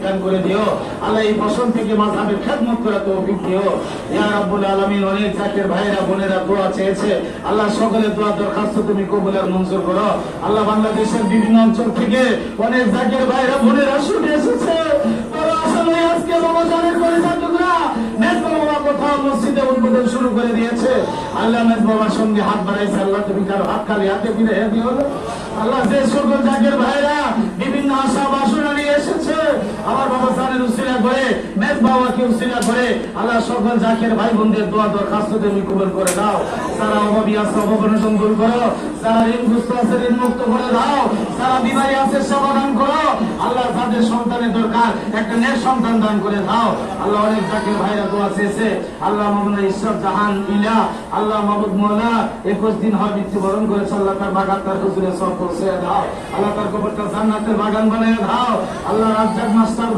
দান করে দিও আল্লাহ। এই বসন থেকে মাযহাবের খেদমত করা তৌফিক দিও ইয়া রাব্বুল আলামিন। অনেক জাকের ভাইরা বোনেরা দোয়া চেয়েছে আল্লাহ, সকলের দোয়া দরখাস্ত তুমি কবুল আর মঞ্জুর করো আল্লাহ। বাংলাদেশের বিভিন্ন অঞ্চল থেকে অনেক জাকের ভাইরা বোনেরা শুনে এসেছে, তারা আসলে আজকে রমজানের পরিচালকরা মেজবা বাবা কোথাও মসজিদে উদ্বোধন শুরু করে দিয়েছে আল্লাহ। মেজবা বাবার সঙ্গে হাত বাড়াইছে আল্লাহ, তুমি কারো হাত খালি হাতে ফিরে দিও আল্লাহ। যে সকল জাকের ভাইরা বিভিন্ন আশা বাসনা নিয়ে এসেছে আমার বাবা জানের উসিলা করে মেজবা বাবাকে উসিলা করে আল্লাহ, সকল জাকের ভাই বোনদের দোয়া দরখাস্ত তুমি কবুল করে দাও। যারা অভাবী আছে অভাবনটন দূর করো, যারা ঋণগ্রস্ত আছে ঋণ মুক্ত করে দাও, যারা বিবাহী আছে সমাধান করো আল্লাহ। যাদের সন্তানের দরকার একটা নেক সন্তান দান করে দাও আল্লাহ। অনেক জাকের ভাইরা দোয়া চেয়েছে আল্লাহ। মাওলানা ইশরাফ জাহান ইলা আল্লাহ মাহমুদ মওলা 21 দিন হয় মৃত্যুবরণ করেছে আল্লাহ। তার বাগান তার হুজুরে সব পৌঁছে দাও আল্লাহ, তার কবরটা জান্নাতের বাগান বানিয়ে দাও আল্লাহ। রাজ্জাক মাস্টার